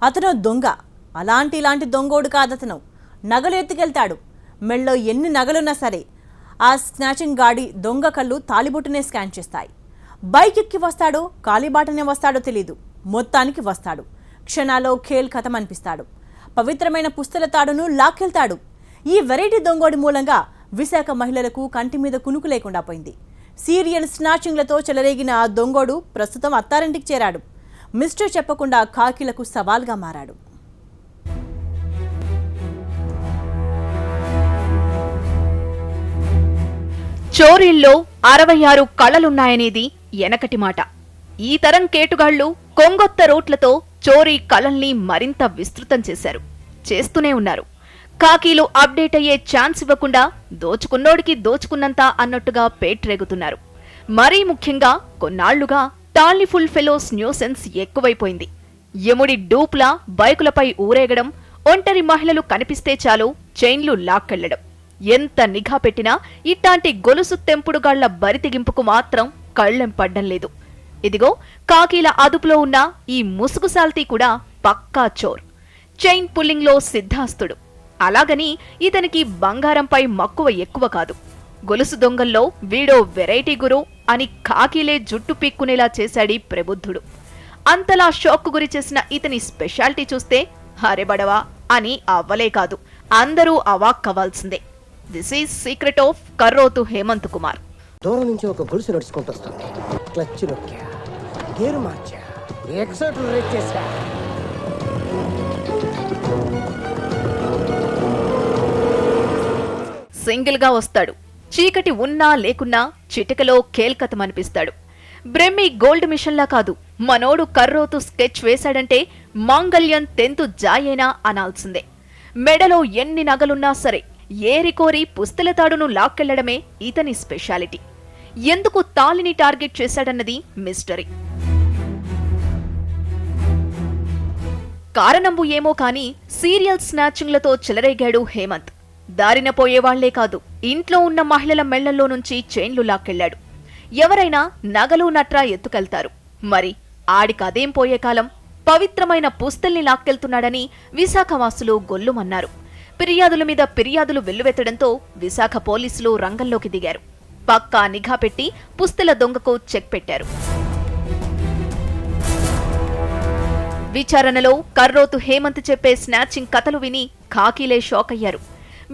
అతను దొంగ. ఇలాంటి దొంగోడు కాదతను. నగలు ఎత్తుకెళ్తాడు. మెళ్ళో ఎన్ని నగలున్నా సరే ఆ స్నాచింగ్ గాడి దొంగ కళ్ళు తాలిబొట్టునే స్కాన్ చేస్తాయి. బైక్ ఎక్కి వస్తాడో కాలిబాటనే వస్తాడో తెలీదు, మొత్తానికి వస్తాడు. క్షణాల్లో ఖేల్ ఖతం అనిపిస్తాడు. పవిత్రమైన పుస్తల తాడును లాక్కెళ్తాడు. ఈ వెరైటీ దొంగోడి మూలంగా విశాఖ మహిళలకు కంటి మీద కునుకు లేకుండా పోయింది. సీరియల్ స్నాచింగ్లతో చెలరేగిన ఆ దొంగోడు ప్రస్తుతం అత్తారింటికి చేరాడు. మిస్టర్ చెప్పకుండా ఖాకీలకు సవాల్గా మారాడు. చోరీల్లో 66 కళలున్నాయనేది ఎనకటి మాట. ఈ తరం కేటుగాళ్లు కొంగొత్త రోట్లతో చోరీ కళల్ని మరింత విస్తృతం చేస్తూనే ఉన్నారు. ఖాకీలు అప్డేట్ అయ్యే ఛాన్స్ ఇవ్వకుండా దోచుకున్నోడికి దోచుకున్నంత అన్నట్టుగా పేట్రేగుతున్నారు. మరీ ముఖ్యంగా కొన్నాళ్లుగా టాలీ ఫుల్ ఫెలోస్ న్యూసెన్స్ ఎక్కువైపోయింది. యముడి డూప్లా బైకులపై ఊరేగడం, ఒంటరి మహిళలు కనిపిస్తే చాలు చైన్లు లాక్కెళ్లడం. ఎంత నిఘా పెట్టినా ఇట్లాంటి గొలుసు తెంపుడుగాళ్ల బరితెగింపుకు మాత్రం కళ్లెం పడ్డం లేదు. ఇదిగో ఖాకీల అదుపులో ఉన్న ఈ ముసుగుసాల్తీ కూడా పక్కా చోర్, చైన్ పుల్లింగ్ లో సిద్ధాస్తుడు. అలాగని ఇతనికి బంగారంపై మక్కువ ఎక్కువ కాదు. గొలుసు దొంగల్లో వీడో వెరైటీ గురు అని ఖాకీలే జుట్టు పీక్కునేలా చేశాడీ ప్రబుద్ధుడు. అంతలా షాక్ గురి చేసిన ఇతని స్పెషాలిటీ చూస్తే హరెబడవా అని అవ్వలే కాదు, అందరూ అవాక్కవ్వాల్సిందే. This is secret of Karrotu Hemant Kumar. దూరం నుంచి ఒక గొలుసు నడుచుకుంటూ వస్తుంది. క్లచ్ నొక్కా, గేరు మార్చా, ఎక్సైటర్ రేట్ చేశా. సింగిల్ గా వస్తాడు. చీకటి ఉన్నా లేకున్నా చిటికలో కేల్కతమనిపిస్తాడు. బ్రెమ్మీ గోల్డ్ మిషన్లా కాదు, మనోడు కర్రోతు స్కెచ్ వేశాడంటే మాంగళ్యం తెంతు జాయేనా అనాల్సిందే. మెడలో ఎన్ని నగలున్నా సరే ఏరికోరి పుస్తల తాడును లాక్కెళ్లడమే ఇతని స్పెషాలిటీ. ఎందుకు తాలిని టార్గెట్ చేశాడన్నది మిస్టరీ. కారణంబు ఏమో కాని సీరియల్ స్నాచింగ్లతో చెలరేగాడు హేమంత్. దారిన పోయేవాళ్లే కాదు, ఇంట్లో ఉన్న మహిళల మెళ్లల్లో నుంచి చైన్లు లాక్కెళ్లాడు. ఎవరైనా నగలు నట్రా ఎత్తుకెళ్తారు, మరి ఆడికదేం పోయే కాలం. పవిత్రమైన పుస్తల్ని లాక్కెళ్తున్నాడని విశాఖవాసులు గొల్లుమన్నారు. ఫిర్యాదుల మీద ఫిర్యాదులు వెల్లువెత్తడంతో విశాఖ పోలీసులు రంగంలోకి దిగారు. పక్కా నిఘా పెట్టి పుస్తల దొంగకు చెక్ పెట్టారు. విచారణలో కర్రోతు హేమంత్ చెప్పే స్నాచింగ్ కథలు విని ఖాకీలే షాక్ అయ్యారు.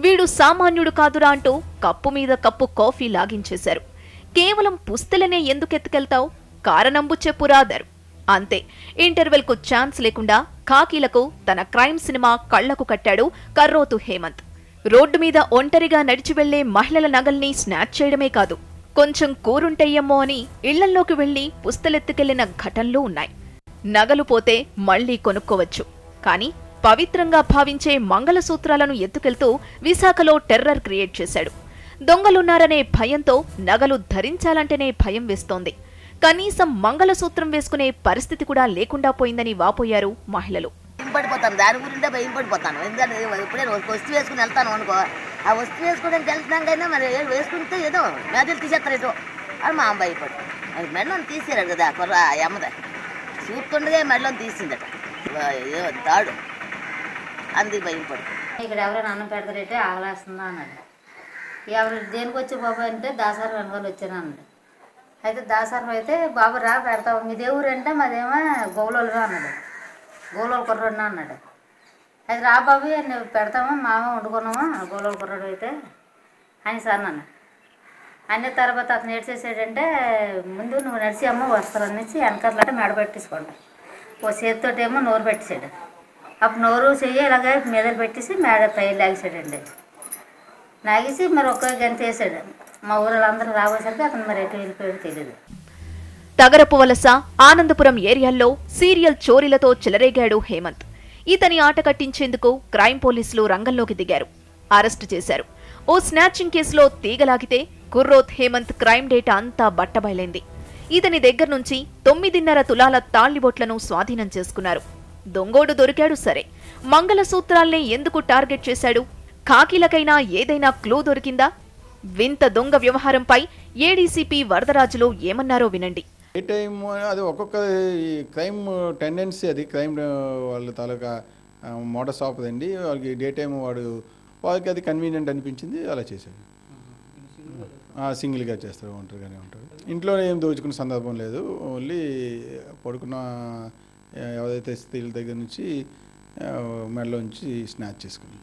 వీడు సామాన్యుడు కాదురా అంటూ కప్పు మీద కప్పు కాఫీ లాగించేశారు. కేవలం పుస్తలనే ఎందుకెత్తుకెళ్తావు, కారణంబు చెప్పురాదారు. అంతే, ఇంటర్వెల్ కు ఛాన్స్ లేకుండా ఖాకీలకు తన క్రైమ్ సినిమా కళ్లకు కట్టాడు కర్రోతు హేమంత్. రోడ్డు మీద ఒంటరిగా నడిచి వెళ్లే మహిళల నగల్ని స్నాచ్ చేయడమే కాదు, కొంచెం కూరుంటయ్యమ్మో అని ఇళ్లల్లోకి వెళ్లి పుస్తలెత్తుకెళ్లిన ఘటనలు ఉన్నాయి. నగలు పోతే మళ్లీ కొనుక్కోవచ్చు, కాని పవిత్రంగా భావించే మంగళసూత్రాలను ఎత్తుకెళ్తూ విశాఖలో టెర్రర్ క్రియేట్ చేశాడు. దొంగలున్నారనే భయంతో నగలు ధరించాలంటేనే భయం వేస్తోంది. కనీసం మంగళసూత్రం వేసుకునే పరిస్థితి కూడా లేకుండా పోయిందని వాపోయారు మహిళలు. పడిపోతాను, దాని గురింటే భయం పడిపోతాను. ఎందుకంటే ఇప్పుడే వస్తువు వేసుకుని వెళ్తాను అనుకో, ఆ వస్తువు వేసుకోవడానికి వెళ్తున్నాకైనా మరి వేసుకుంటే ఏదో మేదలు తీసేస్తారు ఏదో అని మా అమ్మ భయపడు. అది మెడలో తీసారు కదా కొర్ర అమ్మద చూపుతుండగా మెడలో తీసిందట తాడు, అందుకు భయపడు. ఇక్కడ ఎవరైనా అన్నం పెడతారంటే ఆగలేస్తుందా అన్నాడు. ఎవరు దేనికి వచ్చే బాబు అంటే దాసారు వెనకాల వచ్చాను అన్నాడు. అయితే దాసారం అయితే బాబు రా పెడతావు, మీ దేవుడు అంటే మాదేమో గోవులోలుగా అన్నాడు. గోవులోలు కుర్రాడు అన్నాడు. అయితే రా బాబు నువ్వు పెడతామా మామ వండుకున్నామా గోవులోలు కుర్రాడు అయితే అని సార్ నన్ను అన్న. తర్వాత అతను ఏడ్చేసాడంటే ముందు నువ్వు నడిచి అమ్మ వస్తారనేసి వెనకాలంటే మెడ పెట్టేసుకోండి. ఓ చేతితోటేమో నోరు పెట్టేశాడు. అప్పుడు నోరు చెయ్యి ఇలాగే మీదలు పెట్టేసి మేడ పై లాగేసాడండి. లాగేసి మరి ఒక్క గంట వేసాడు. మా ఊళ్ళందరూ రాబోసరికి అతను మరి ఎటు వెళ్ళిపోయాడో తెలియదు. తగరపు వలస, ఆనందపురం ఏరియాల్లో సీరియల్ చోరీలతో చెలరేగాడు హేమంత్. ఇతని ఆట కట్టించేందుకు క్రైమ్ పోలీసులు రంగంలోకి దిగారు, అరెస్టు చేశారు. ఓ స్నాచింగ్ కేసులో తీగలాగితే కుర్రోత్ హేమంత్ క్రైమ్ డేటా అంతా బట్టబయలైంది. ఇతని దగ్గర నుంచి 9.5 తులాల తాళ్లిబొట్లను స్వాధీనం చేసుకున్నారు. దొంగోడు దొరికాడు సరే, మంగళసూత్రాల్నే ఎందుకు టార్గెట్ చేశాడు? ఖాకీలకైనా ఏదైనా క్లూ దొరికిందా? వింత దొంగ వ్యవహారంపై ఏడీసీపీ వరదరాజులు ఏమన్నారో వినండి. ఏ టైం అది ఒక్కొక్క ఈ క్రైమ్ టెండెన్సీ, అది క్రైమ్ వాళ్ళ తాలూకా మోడస్ ఆపదండి. వాళ్ళకి డే టైం వాళ్ళకి అది కన్వీనియంట్ అనిపించింది, అలా చేశాడు. సింగిల్గా చేస్తారు, ఒంటరిగానే ఉంటారు. ఇంట్లో ఏం దోచుకునే సందర్భం లేదు. ఓన్లీ పడుకున్న ఏదైతే స్త్రీల దగ్గర నుంచి మెడలోంచి స్నాచ్ చేసుకుని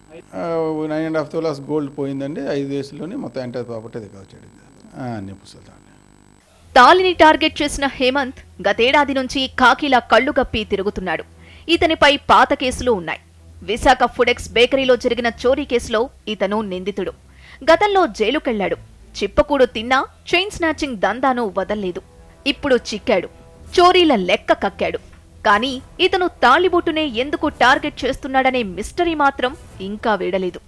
9.5 tolas గోల్డ్ పోయిందండి. 5 daysలోనే మొత్తం ఎంటైర్ ప్రాపర్టీ అది కవర్ చేయడం. అన్ని పుస్తకాలు. తాలిని టార్గెట్ చేసిన హేమంత్ గతేడాది నుంచి కాకిలా కళ్లుగప్పి తిరుగుతున్నాడు. ఇతనిపై పాత కేసులు ఉన్నాయి. విశాఖ ఫుడెక్స్ బేకరీలో జరిగిన చోరీ కేసులో ఇతను నిందితుడు. గతంలో జైలుకెళ్లాడు. చిప్పకూడు తిన్నా చైన్ స్నాచింగ్ దందాను వదల్లేదు. ఇప్పుడు చిక్కాడు. చోరీల లెక్క కక్కాడు. కానీ ఇతను తాళిబొట్టునే ఎందుకు టార్గెట్ చేస్తున్నాడనే మిస్టరీ మాత్రం ఇంకా వీడలేదు.